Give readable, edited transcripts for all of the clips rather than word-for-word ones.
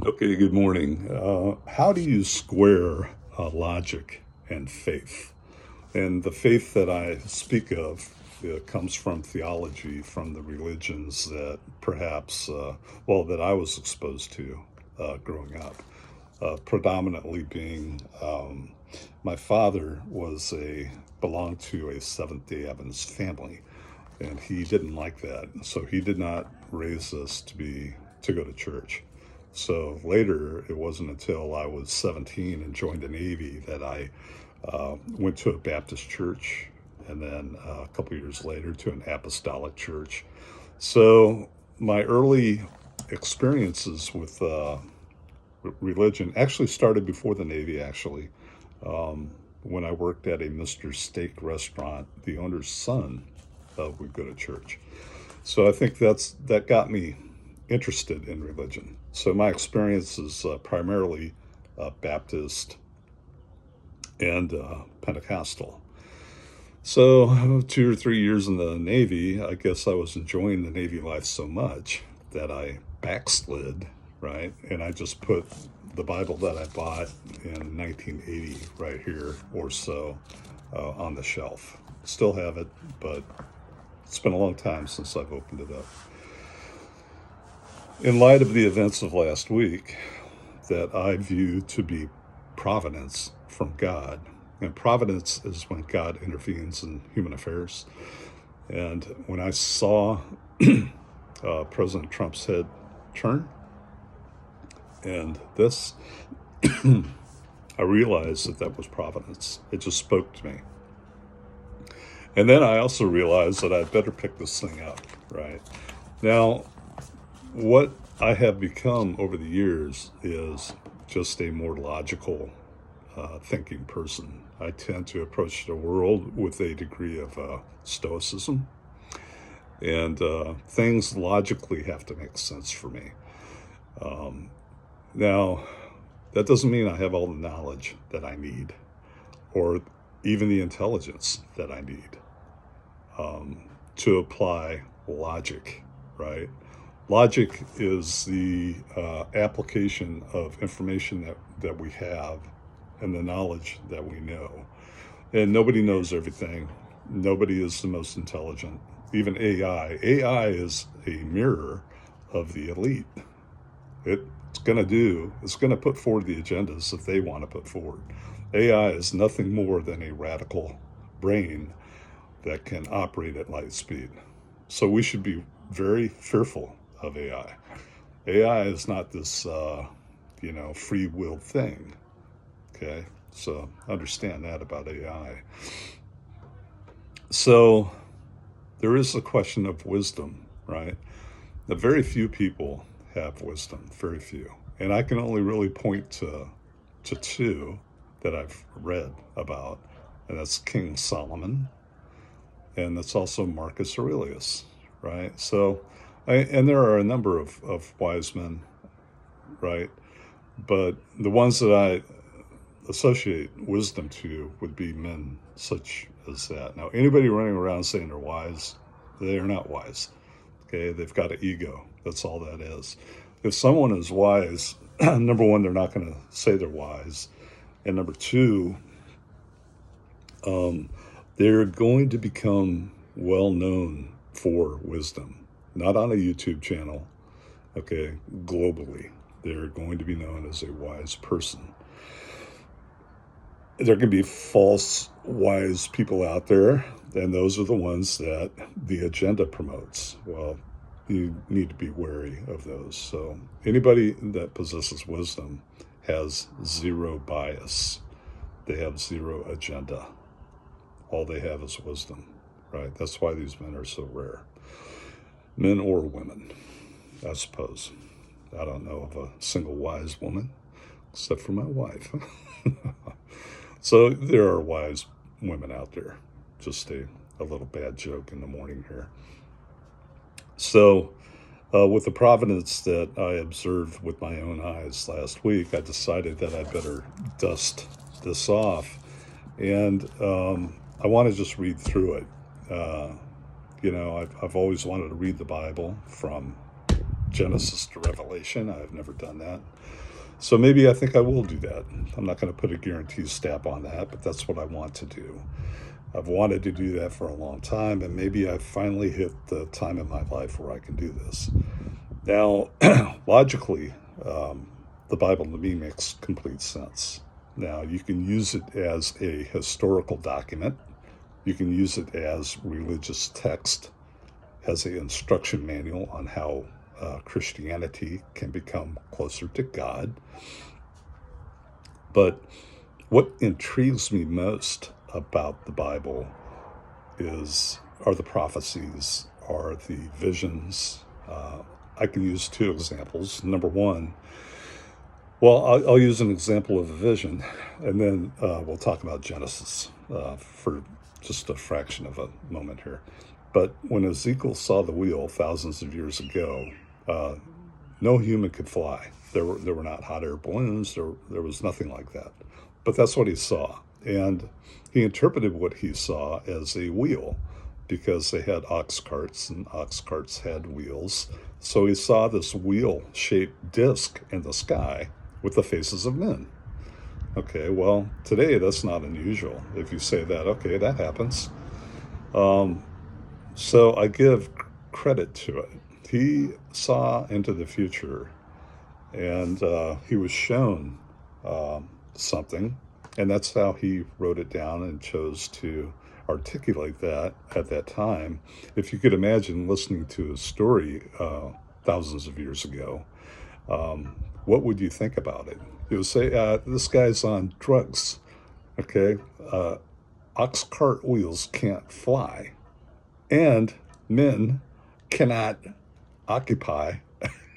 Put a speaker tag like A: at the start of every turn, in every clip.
A: Okay, good morning. How do you square logic and faith? And the faith that I speak of comes from theology, from the religions that perhaps, that I was exposed to growing up. Predominantly being, my father belonged to a Seventh Day Adventist family, and he didn't like that. So he did not raise us to go to church. So later, it wasn't until I was 17 and joined the Navy that I went to a Baptist church, and then a couple years later to an apostolic church. So my early experiences with religion actually started before the Navy, actually. When I worked at a Mr. Steak restaurant, the owner's son would go to church. So I think that got me interested in religion. So my experience is primarily Baptist and Pentecostal. So 2 or 3 years in the Navy, I guess I was enjoying the Navy life so much that I backslid, right? And I just put the Bible that I bought in 1980 right here or so on the shelf. Still have it, but it's been a long time since I've opened it up. In light of the events of last week that I view to be providence from God, and providence is when God intervenes in human affairs. And when I saw President Trump's head turn, and this, I realized that was providence. It just spoke to me. And then I also realized that I'd better pick this thing up, right? Now, what I have become over the years is just a more logical thinking person. I tend to approach the world with a degree of stoicism, and things logically have to make sense for me. Now, that doesn't mean I have all the knowledge that I need, or even the intelligence that I need to apply logic, right? Logic is the application of information that we have and the knowledge that we know. And nobody knows everything. Nobody is the most intelligent. Even AI. AI is a mirror of the elite. It's going to put forward the agendas that they want to put forward. AI is nothing more than a radical brain that can operate at light speed. So we should be very fearful of AI. AI is not this, free will thing. Okay, so understand that about AI. So there is a question of wisdom, right? Now, very few people have wisdom, very few. And I can only really point to two that I've read about, and that's King Solomon, and that's also Marcus Aurelius, right? So, and there are a number of wise men, right? But the ones that I associate wisdom to would be men such as that. Now, anybody running around saying they're wise, they are not wise. Okay, they've got an ego. That's all that is. If someone is wise, number one, they're not going to say they're wise, and number two, they're going to become well known for wisdom, not on a YouTube channel. Okay, globally, they're going to be known as a wise person. There can be false wise people out there, and those are the ones that the agenda promotes. Well, you need to be wary of those. So anybody that possesses wisdom has zero bias. They have zero agenda. All they have is wisdom, right? That's why these men are so rare. Men or women, I suppose. I don't know of a single wise woman, except for my wife. So there are wise women out there. Just a little bad joke in the morning here. So with the providence that I observed with my own eyes last week, I decided that I'd better dust this off. And I want to just read through it. I've always wanted to read the Bible from Genesis to Revelation. I've never done that. So maybe I think I will do that. I'm not going to put a guarantee stamp on that, but that's what I want to do. I've wanted to do that for a long time, and maybe I've finally hit the time in my life where I can do this. Now, logically, the Bible to me makes complete sense. Now, you can use it as a historical document. You can use it as religious text, as an instruction manual on how Christianity can become closer to God. But what intrigues me most about the Bible are the prophecies, are the visions. I can use two examples. Number one, well, I'll use an example of a vision, and then we'll talk about Genesis for just a fraction of a moment here. But when Ezekiel saw the wheel thousands of years ago, no human could fly. There were not hot air balloons. There was nothing like that. But that's what he saw. And he interpreted what he saw as a wheel because they had ox carts and ox carts had wheels. So he saw this wheel-shaped disc in the sky with the faces of men. Okay, well, today that's not unusual. If you say that, okay, that happens. So I give credit to it. He saw into the future, and he was shown something, and that's how he wrote it down and chose to articulate that at that time. If you could imagine listening to a story thousands of years ago, what would you think about it? You would say, this guy's on drugs, okay? Ox cart wheels can't fly, and men cannot occupy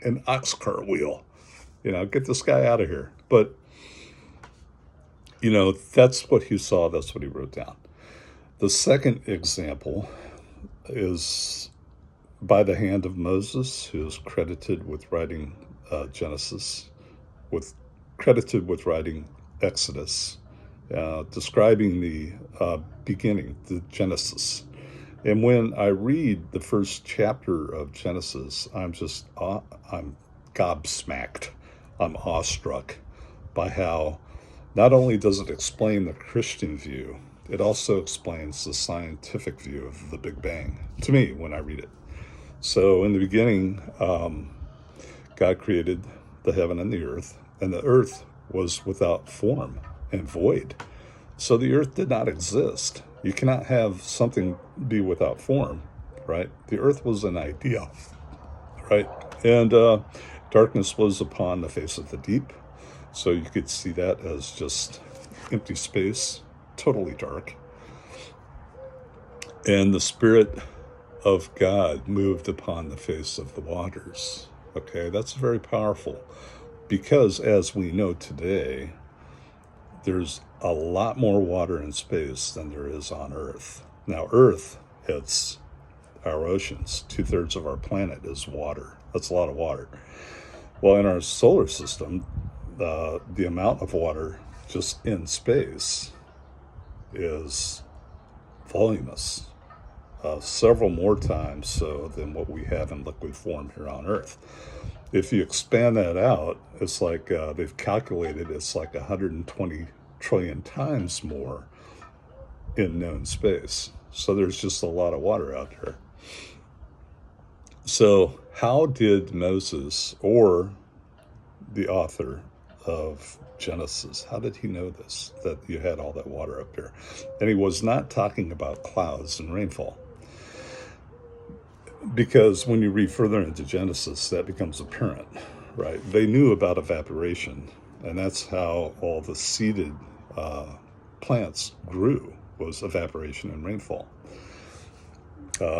A: an ox cart wheel. Get this guy out of here. But, that's what he saw, that's what he wrote down. The second example is by the hand of Moses, who is credited with writing Genesis, credited with writing Exodus, describing the beginning, the Genesis. And when I read the first chapter of Genesis, I'm gobsmacked. I'm awestruck by how not only does it explain the Christian view, it also explains the scientific view of the Big Bang to me when I read it. So in the beginning, God created the heaven and the earth was without form and void. So the earth did not exist. You cannot have something be without form, right? The earth was an idea, right? And darkness was upon the face of the deep. So you could see that as just empty space, totally dark. And the Spirit of God moved upon the face of the waters. Okay, that's very powerful because as we know today, there's a lot more water in space than there is on Earth. Now, Earth, it's our oceans. 2/3 of our planet is water. That's a lot of water. Well, in our solar system, the amount of water just in space is voluminous, several more times so than what we have in liquid form here on Earth. If you expand that out, it's like they've calculated it's like 120 trillion times more in known space. So there's just a lot of water out there. So how did Moses, or the author of Genesis, how did he know this, that you had all that water up there? And he was not talking about clouds and rainfall. Because when you read further into Genesis, that becomes apparent, right? They knew about evaporation, and that's how all the seeded plants grew, was evaporation and rainfall.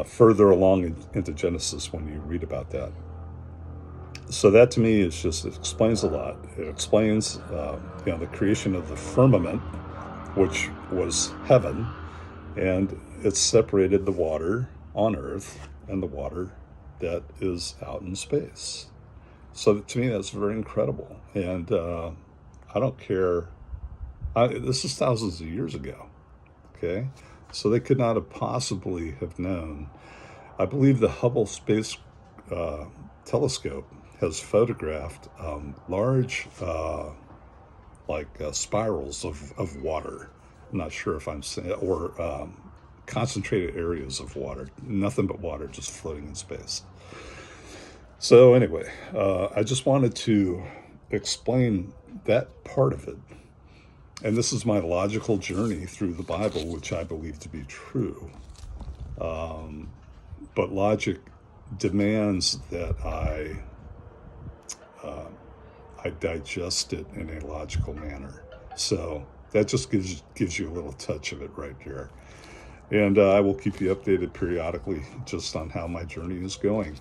A: Further along into Genesis when you read about that. So that to me is just, it explains a lot. It explains the creation of the firmament, which was heaven, and it separated the water on Earth and the water that is out in space. So to me, that's very incredible. And I don't care. This is thousands of years ago, okay? So they could not have possibly have known. I believe the Hubble Space telescope has photographed large, spirals of water. I'm not sure if I'm saying, or concentrated areas of water, nothing but water just floating in space. So anyway, I just wanted to explain that part of it. And this is my logical journey through the Bible, which I believe to be true. But logic demands that I digest it in a logical manner. So that just gives you a little touch of it right here. And I will keep you updated periodically just on how my journey is going.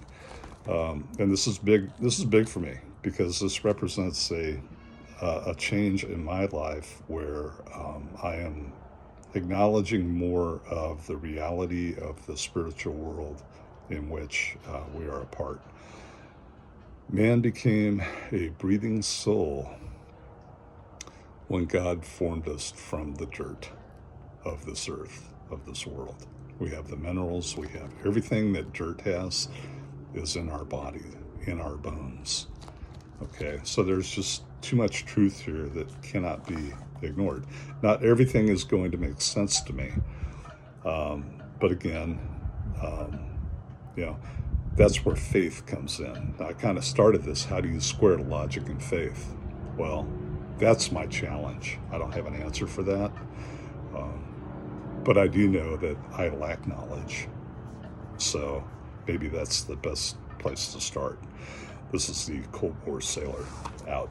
A: And this is big. This is big for me because this represents a change in my life where I am acknowledging more of the reality of the spiritual world in which we are a part. Man became a breathing soul when God formed us from the dirt of this earth, of this world. We have the minerals, we have everything that dirt has is in our body, in our bones. Okay, so there's just too much truth here that cannot be ignored. Not everything is going to make sense to me. But again, you know, that's where faith comes in. I kind of started this, how do you square logic and faith? Well, that's my challenge. I don't have an answer for that. But I do know that I lack knowledge. So maybe that's the best place to start. This is the Cold War Sailor out.